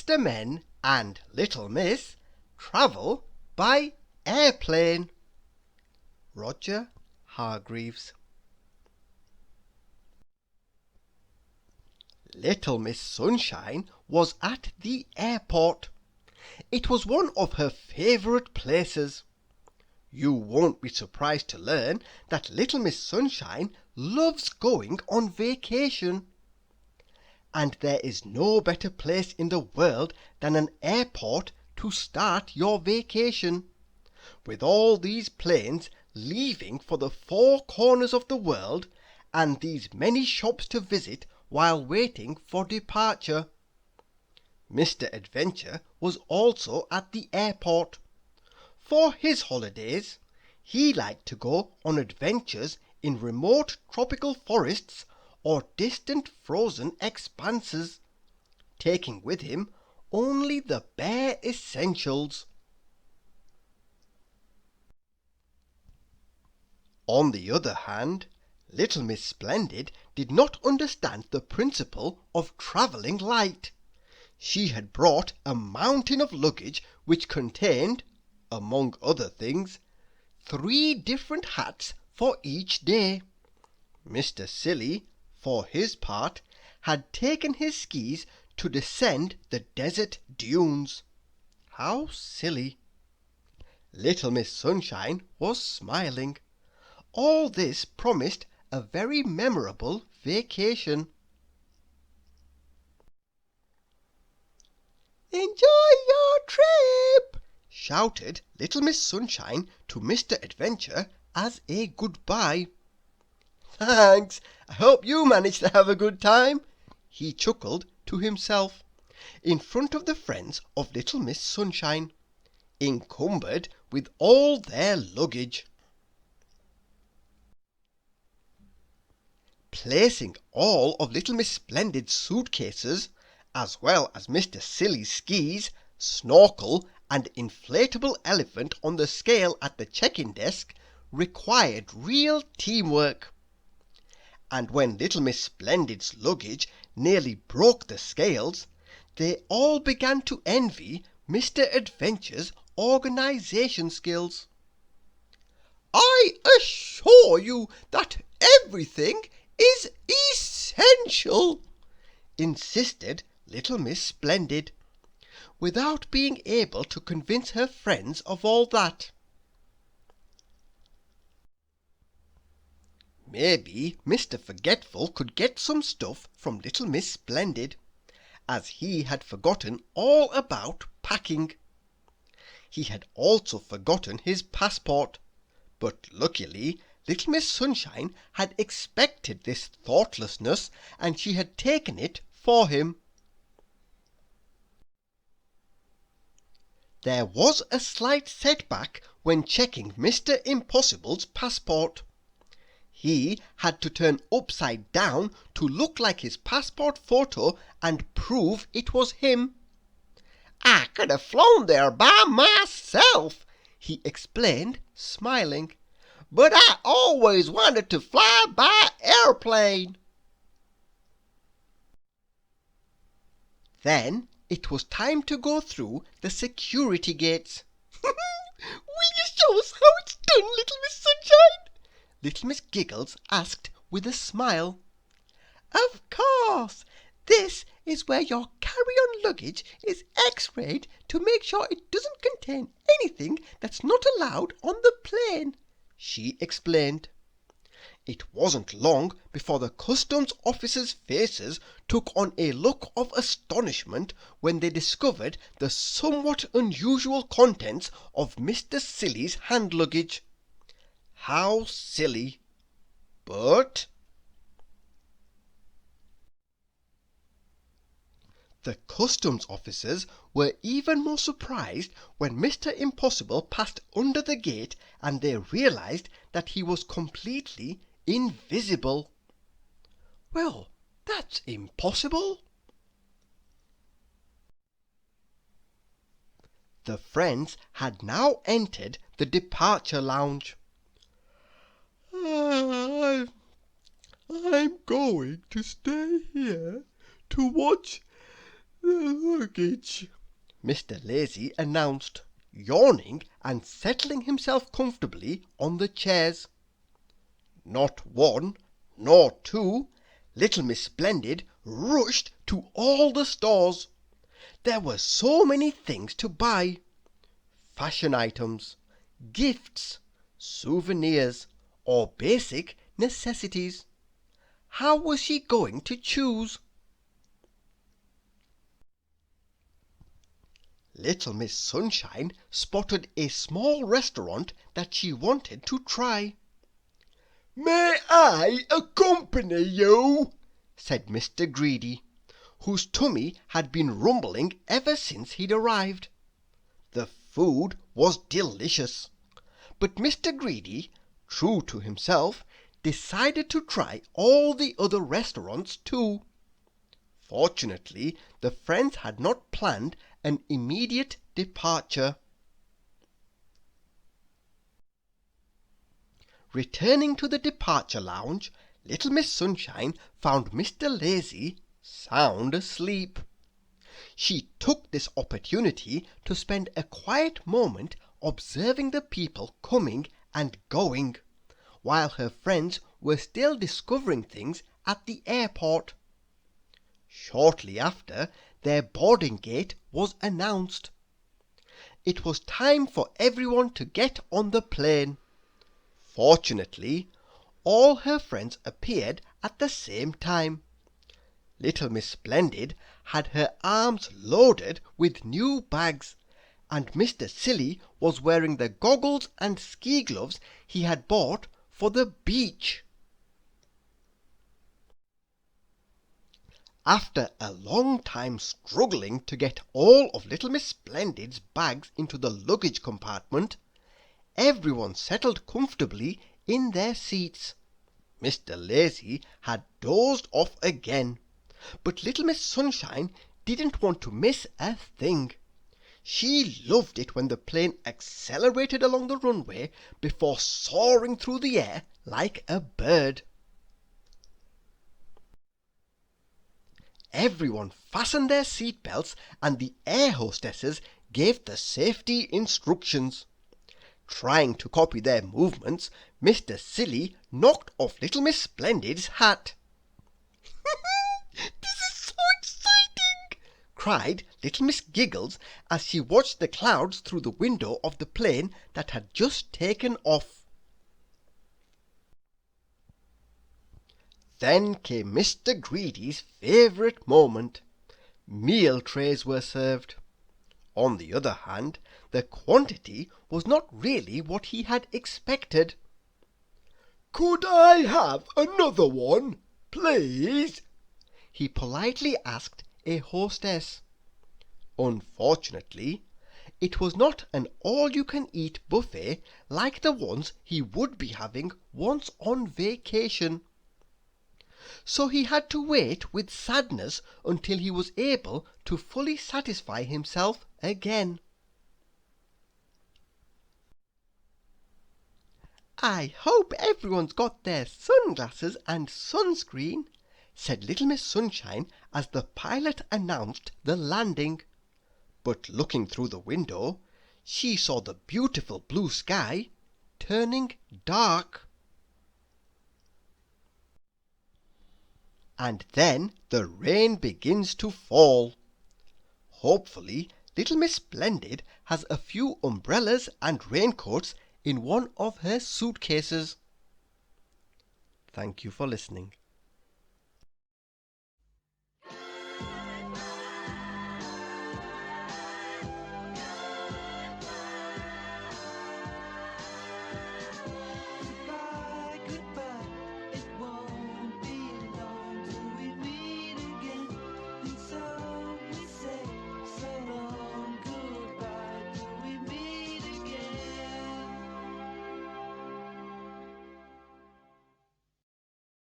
Mr. Men and Little Miss travel by airplane. Roger Hargreaves. Little Miss Sunshine was at the airport. It was one of her favourite places. You won't be surprised to learn that Little Miss Sunshine loves going on vacation. And there is no better place in the world than an airport to start your vacation. With all these planes leaving for the four corners of the world, and these many shops to visit while waiting for departure. Mr. Adventure was also at the airport. For his holidays, he liked to go on adventures in remote tropical forests or distant frozen expanses, taking with him only the bare essentials. On the other hand, Little Miss Splendid did not understand the principle of travelling light. She had brought a mountain of luggage which contained, among other things, 3 different hats for each day. Mr. Silly, for his part, had taken his skis to descend the desert dunes. How silly! Little Miss Sunshine was smiling. All this promised a very memorable vacation. "Enjoy your trip!" shouted Little Miss Sunshine to Mr. Adventure as a goodbye. "Thanks! I hope you managed to have a good time," he chuckled to himself, in front of the friends of Little Miss Sunshine, encumbered with all their luggage. Placing all of Little Miss Splendid's suitcases, as well as Mr. Silly's skis, snorkel, and inflatable elephant on the scale at the check-in desk required real teamwork. And when Little Miss Splendid's luggage nearly broke the scales, they all began to envy Mr. Adventure's organisation skills. "I assure you that everything is essential," insisted Little Miss Splendid, without being able to convince her friends of all that. Maybe Mr. Forgetful could get some stuff from Little Miss Splendid, as he had forgotten all about packing. He had also forgotten his passport, but luckily Little Miss Sunshine had expected this thoughtlessness, and she had taken it for him. There was a slight setback when checking Mr. Impossible's passport. He had to turn upside down to look like his passport photo and prove it was him. "I could have flown there by myself," he explained, smiling, "but I always wanted to fly by airplane." Then it was time to go through the security gates. "Will you show us how it's done, Little Miss Sunshine?" Little Miss Giggles asked with a smile. "Of course. This is where your carry-on luggage is x-rayed to make sure it doesn't contain anything that's not allowed on the plane," she explained. It wasn't long before the customs officers' faces took on a look of astonishment when they discovered the somewhat unusual contents of Mr. Silly's hand luggage. How silly! But the customs officers were even more surprised when Mr. Impossible passed under the gate and they realized that he was completely invisible. "Well, that's impossible." The friends had now entered the departure lounge. "I'm going to stay here to watch The luggage," Mr. Lazy announced, yawning and settling himself comfortably on the chairs. Not one, nor two, Little Miss Splendid rushed to all the stores. There were so many things to buy. Fashion items, gifts, souvenirs, or basic necessities. How was she going to choose? Little Miss Sunshine spotted a small restaurant that she wanted to try. "May I accompany you?" said Mr. Greedy, whose tummy had been rumbling ever since he'd arrived. The food was delicious, but Mr. Greedy, true to himself, decided to try all the other restaurants too. Fortunately, the friends had not planned an immediate departure. Returning to the departure lounge, Little Miss Sunshine found Mr. Lazy sound asleep. She took this opportunity to spend a quiet moment observing the people coming and going, while her friends were still discovering things at the airport. Shortly after, their boarding gate was announced. It was time for everyone to get on the plane. Fortunately, all her friends appeared at the same time. Little Miss Splendid had her arms loaded with new bags, and Mr. Silly was wearing the goggles and ski gloves he had bought for the beach. After a long time struggling to get all of Little Miss Splendid's bags into the luggage compartment, everyone settled comfortably in their seats. Mr. Lazy had dozed off again, but Little Miss Sunshine didn't want to miss a thing. She loved it when the plane accelerated along the runway before soaring through the air like a bird. Everyone fastened their seat belts, and the air hostesses gave the safety instructions. Trying to copy their movements, Mr. Silly knocked off Little Miss Splendid's hat. "This is so exciting!" cried Little Miss Giggles as she watched the clouds through the window of the plane that had just taken off. Then came Mr. Greedy's favourite moment. Meal trays were served. On the other hand, the quantity was not really what he had expected. "Could I have another one, please?" he politely asked a hostess. Unfortunately, it was not an all-you-can-eat buffet like the ones he would be having once on vacation. So he had to wait with sadness until he was able to fully satisfy himself again. "I hope everyone's got their sunglasses and sunscreen," said Little Miss Sunshine as the pilot announced the landing. But looking through the window, she saw the beautiful blue sky turning dark. And then the rain begins to fall. Hopefully, Little Miss Splendid has a few umbrellas and raincoats in one of her suitcases. Thank you for listening.